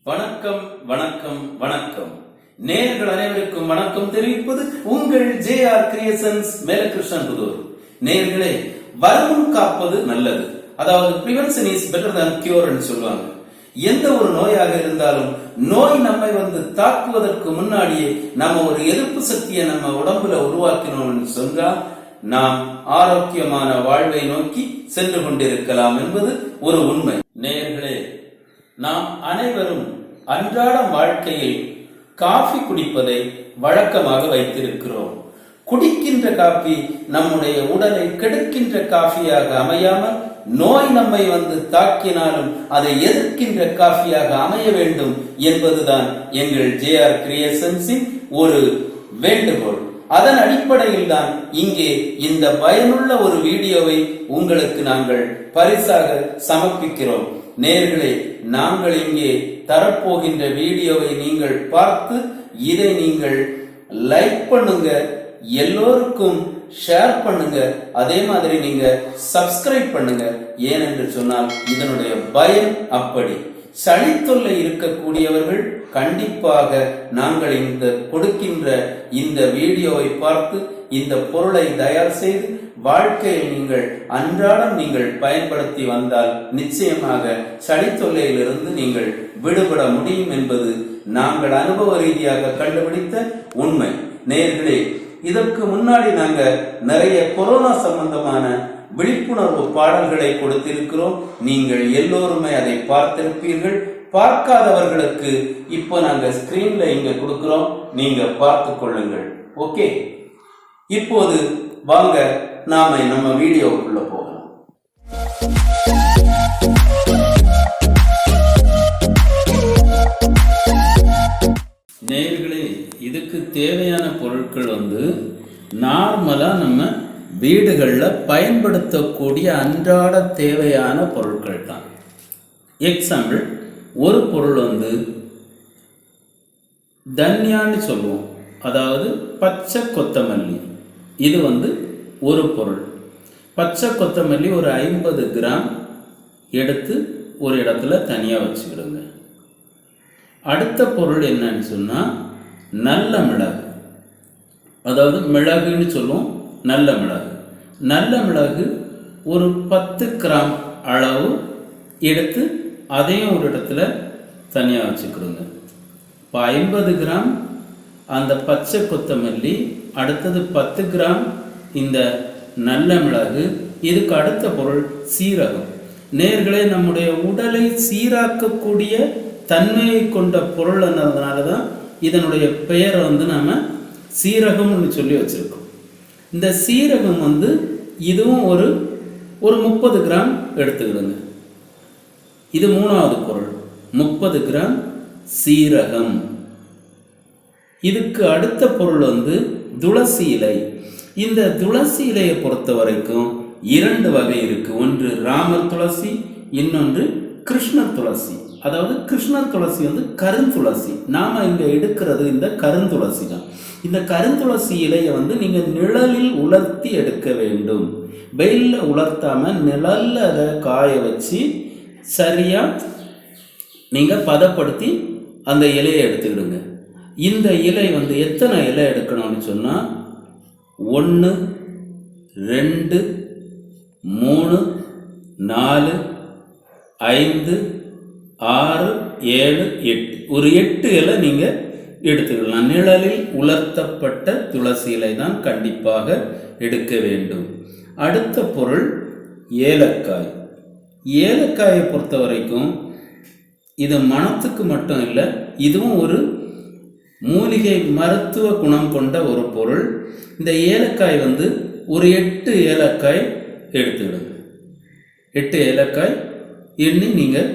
வணக்கம் வணக்கம் வணக்கம். நேயர்கள் அனைவருக்கும் வணக்கம் தெரிவிப்பது உங்கள் ஜேஆர் கிரியேஷன்ஸ் மேலகிருஷ்ணன்புதூர். நேயர்களே, வருமுன் காப்பது நல்லது. அதாவது prevention is better than cure ன்னு சொல்லுவாங்க. எந்த ஒரு நோயாக இருந்தாலும் நோய் நம்மை தாக்குவதற்கு முன்னாடியே நம்ம ஒரு எதிர்ப்பு சக்தியை நம்ம உடம்புல உருவாக்கினோம்னு சொன்னா நாம் ஆரோக்கியமான வாழ்வை நோக்கி சென்று கொண்டிருக்கலாம் என்பது ஒரு உண்மை. நேயர்களே, நாம் அனைவரும் அன்றாட வாழ்க்கையில் காஃபி குடிப்பதை வழக்கமாக வைத்திருக்கிறோம். குடிக்கின்ற காஃபி நம்முடைய உடலை கெடுக்கின்ற காஃபியாக அமையாமல் நோய் நம்மை தாக்கினாலும் அதை எதிர்க்கின்ற காஃபியாக அமைய வேண்டும் என்பதுதான் எங்கள் ஜேஆர் கிரியேஷன்ஸின் ஒரு வேண்டுகோள். அதன் அடிப்படையில் தான் இங்கே இந்த பயனுள்ள ஒரு வீடியோவை உங்களுக்கு நாங்கள் பரிசாக சமர்ப்பிக்கிறோம். நேயர்களே, நாங்கள் இங்கே தரப்போகின்ற வீடியோவை நீங்கள் பார்த்து இதை நீங்கள் லைக் பண்ணுங்க, எல்லோருக்கும் ஷேர் பண்ணுங்க, அதே மாதிரி நீங்க சப்ஸ்கிரைப் பண்ணுங்க. ஏனென்று சொன்னால் இதனுடைய பயன் அப்படி. சளி தொல்லை இருக்கக்கூடியவர்கள் கண்டிப்பாக நாங்கள் இந்த கொடுக்கின்ற இந்த வீடியோவை பார்த்து இந்த பொருளை தயார் செய்து வாழ்க்கையில் நீங்கள் அன்றாடம் நீங்கள் பயன்படுத்தி வந்தால் நிச்சயமாக சளி தொல்லையிலிருந்து நீங்கள் விடுபட முடியும் என்பது நாங்கள் அனுபவ ரீதியாக கண்டுபிடித்த உண்மை. நேயர்களே, இதற்கு முன்னாடி நாங்க நிறைய கொரோனா சம்பந்தமான விழிப்புணர்வு பாடல்களை கொடுத்திருக்கிறோம். நீங்கள் எல்லோருமே அதை பார்த்திருப்பீர்கள். பார்க்காதவர்களுக்கு இப்போ நாங்க ஸ்கிரீன்ல இங்க கொடுக்கிறோம், நீங்க பார்த்து கொள்ளுங்கள். ஓகே, இப்போது வாங்க நாம நம்ம வீடியோவுக்குள்ள போகலாம். நேயர்களே, இதுக்கு தேவையான பொருட்கள் நார்மலா நம்ம வீடுகளில் பயன்படுத்தக்கூடிய அன்றாட தேவையான பொருட்கள் தான். எக்ஸாம்பிள், ஒரு பொருள் தன்யான்னு சொல்லுவோம், அதாவது பச்சை கொத்தமல்லி. இது ஒரு பொருள். பச்சை கொத்தமல்லி ஒரு 50 கிராம் எடுத்து ஒரு இடத்துல தனியாக வச்சுக்கிடுங்க. அடுத்த பொருள் என்னன்னு சொன்னால் நல்ல மிளகு, அதாவது மிளகுன்னு சொல்லுவோம், நல்ல மிளகு. நல்ல மிளகு ஒரு 10 கிராம் அளவு எடுத்து அதையும் ஒரு இடத்துல தனியாக வச்சுக்கிடுங்க. இப்போ 50 கிராம் அந்த பச்சை கொத்தமல்லி, அடுத்தது 10 கிராம் இந்த நல்ல மிளகு. இதுக்கு அடுத்த பொருள் சீரகம். நேயர்களே, நம்முடைய உடலை சீராக்கக்கூடிய தன்மையை கொண்ட பொருள் என்னதுனால தான் இதனுடைய பெயர் நாம சீரகம்னு சொல்லி வச்சிருக்கோம். இந்த சீரகம் இதுவும் ஒரு 30 கிராம் எடுத்துக்கிடுங்க. இது மூணாவது பொருள், 30 கிராம் சீரகம். இதுக்கு அடுத்த பொருள் துளசி இலை. இந்த துளசி இலையை பொறுத்த வரைக்கும் 2 வகை இருக்கு. ஒன்று ராமர் துளசி, இன்னொன்று கிருஷ்ணர் துளசி. அதாவது கிருஷ்ணர் துளசி கருந்துளசி. நாம இங்க எடுக்கிறது இந்த கருந்துளசி தான். இந்த கருந்துளசி இலையை நீங்க நிழலில் உலர்த்தி எடுக்க வேண்டும். வெயில்ல உலர்த்தாம நிழல்ல அதை காய வச்சு சரியா நீங்க பதப்படுத்தி அந்த இலையை எடுத்துக்கிடுங்க. இந்த இலை எத்தனை இலை எடுக்கணும்னு சொன்னா 1 2 3 4 5 6 7 8 ஒரு 8 இலை நீங்க எடுத்துக்கலாம். நிழலில் உலர்த்தப்பட்ட துளசி இலை தான் கண்டிப்பாக எடுக்க வேண்டும். அடுத்த பொருள் ஏலக்காய். ஏலக்காயை பொறுத்த வரைக்கும் இது மணத்துக்கு மட்டும் இல்லை, இதுவும் ஒரு மூலிகை மருத்துவ குணம் கொண்ட ஒரு பொருள். இந்த ஏலக்காய் ஒரு 8 ஏலக்காய் எடுத்துக்கிடுங்க. 8 ஏலக்காய் எண்ணி நீங்கள்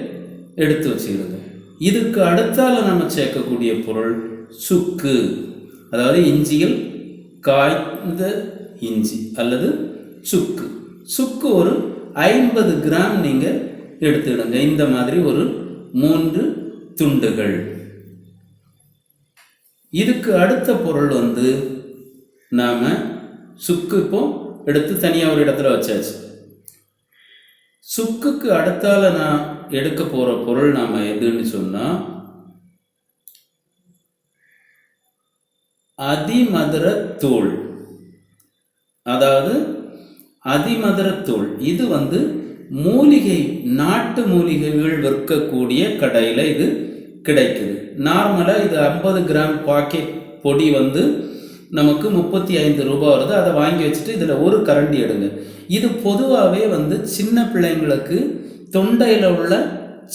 எடுத்து வச்சுக்கிடுங்க. இதுக்கு அடுத்தால நம்ம சேர்க்கக்கூடிய பொருள் சுக்கு, அதாவது இஞ்சியில் காய்ந்த இஞ்சி அல்லது சுக்கு. சுக்கு ஒரு 50 கிராம் நீங்கள் எடுத்துக்கிடுங்க. இந்த மாதிரி ஒரு 3 துண்டுகள். இதுக்கு அடுத்த பொருள் நாம சுக்கு இப்போ எடுத்து தனியாக ஒரு இடத்துல வச்சாச்சு. சுக்குக்கு அடுத்தால நான் எடுக்க போகிற பொருள் நாம் எதுன்னு சொன்னால் அதிமதுரத்தூள், அதாவது அதிமதுரத்தூள். இது மூலிகை, நாட்டு மூலிகைகள் விற்கக்கூடிய கடையில் இது கிடைக்குது. நார்மலாக இது 50 கிராம் பாக்கெட் பொடி நமக்கு 35 ரூபாய் வருது. அதை வாங்கி வச்சுட்டு இதில் ஒரு கரண்டி எடுங்க. இது பொதுவாகவே சின்ன பிள்ளைங்களுக்கு தொண்டையில் உள்ள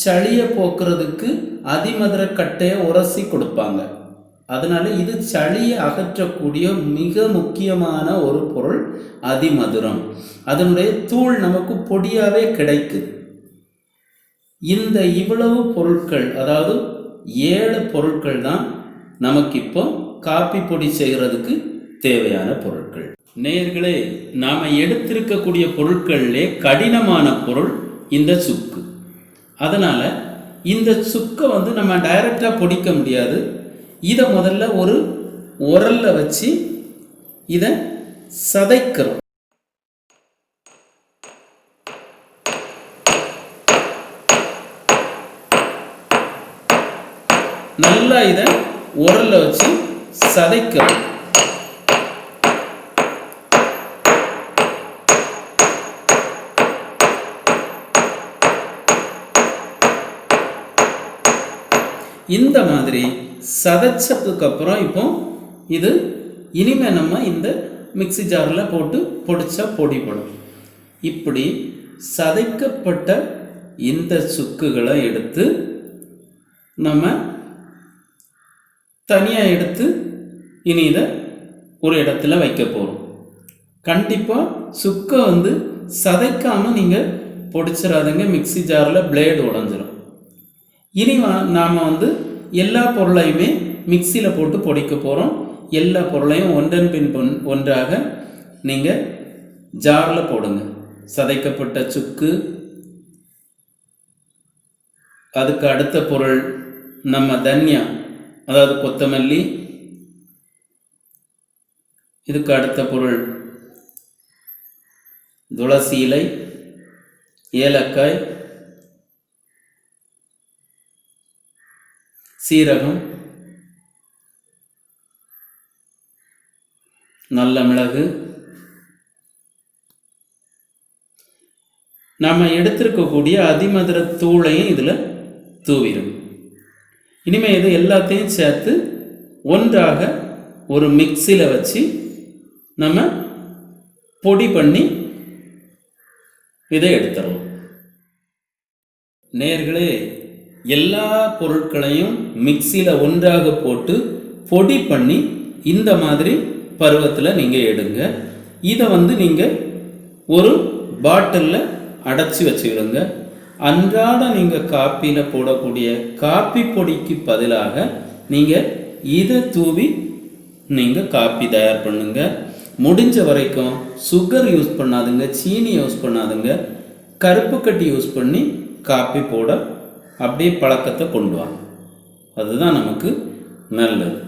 சளியை போக்குறதுக்கு அதிமதுர கட்டையை உரசி கொடுப்பாங்க. அதனால இது சளியை அகற்றக்கூடிய மிக முக்கியமான ஒரு பொருள் அதிமதுரம். அதனுடைய தூள் நமக்கு பொடியாகவே கிடைக்குது. இந்த இவ்வளவு பொருட்கள், அதாவது 7 பொருட்கள் தான் நமக்கு இப்போ காப்பி பொடி செய்கிறதுக்கு தேவையான பொருட்கள். நேயர்களே, நாம் எடுத்திருக்கக்கூடிய பொருட்களிலே கடினமான பொருள் இந்த சுக்கு. அதனால் இந்த சுக்கை நம்ம டைரெக்டாக பொடிக்க முடியாது. இதை முதல்ல ஒரு உரல்ல வச்சு இதை சதைக்கிறோம். நல்லா இதை உரல்ல வச்சு சதைக்கிறோம். இந்த மாதிரி சதைச்சதுக்கு அப்புறம் இப்போ இது இனிமேல் நம்ம இந்த மிக்ஸி ஜாரில் போட்டு பொடிச்சா பொடிப்படும். இப்படி சதைக்கப்பட்ட இந்த சுக்குகளை எடுத்து நம்ம தனியாக எடுத்து இனி இதை ஒரு இடத்துல வைக்க போகிறோம். கண்டிப்பாக சுக்கை சதைக்காமல் நீங்கள் பொடிச்சிடாதீங்க. மிக்ஸி ஜாரில் பிளேடு உடஞ்சிடும். இனி நாம் எல்லா பொருளையுமே மிக்சியில் போட்டு பொடிக்க போகிறோம். எல்லா பொருளையும் ஒன்றன் பின் ஒன்றாக நீங்கள் ஜாரில் போடுங்க. சதைக்கப்பட்ட சுக்கு, அதுக்கு அடுத்த பொருள் நம்ம தன்யா, அதாவது கொத்தமல்லி, இதுக்கு அடுத்த பொருள் துளசி இலை, ஏலக்காய், சீரகம், நல்ல மிளகு. நம்ம எடுத்திருக்கக்கூடிய அதிமதுர தூளையும் இதில் தூவிடும். இனிமேல் இது எல்லாத்தையும் சேர்த்து ஒன்றாக ஒரு மிக்ஸியில் வச்சு நம்ம பொடி பண்ணி இதை எடுத்துடலாம். நேயர்களே, எல்லா பொருட்களையும் மிக்ஸியில் ஒன்றாக போட்டு பொடி பண்ணி இந்த மாதிரி பருவத்தில் நீங்கள் எடுங்க. இதை நீங்கள் ஒரு பாட்டிலில் அடைச்சி வச்சுக்கிடுங்க. அன்றாட நீங்கள் காப்பியில் போடக்கூடிய காப்பி பொடிக்கு பதிலாக நீங்கள் இதை தூவி நீங்கள் காப்பி தயார் பண்ணுங்க. முடிஞ்ச வரைக்கும் சுகர் யூஸ் பண்ணாதுங்க, சீனி யூஸ் பண்ணாதுங்க, கருப்பு கட்டி யூஸ் பண்ணி காப்பி போட அப்படியே பழக்கத்தை கொண்டு வாங்க. அதுதான் நமக்கு நல்லது.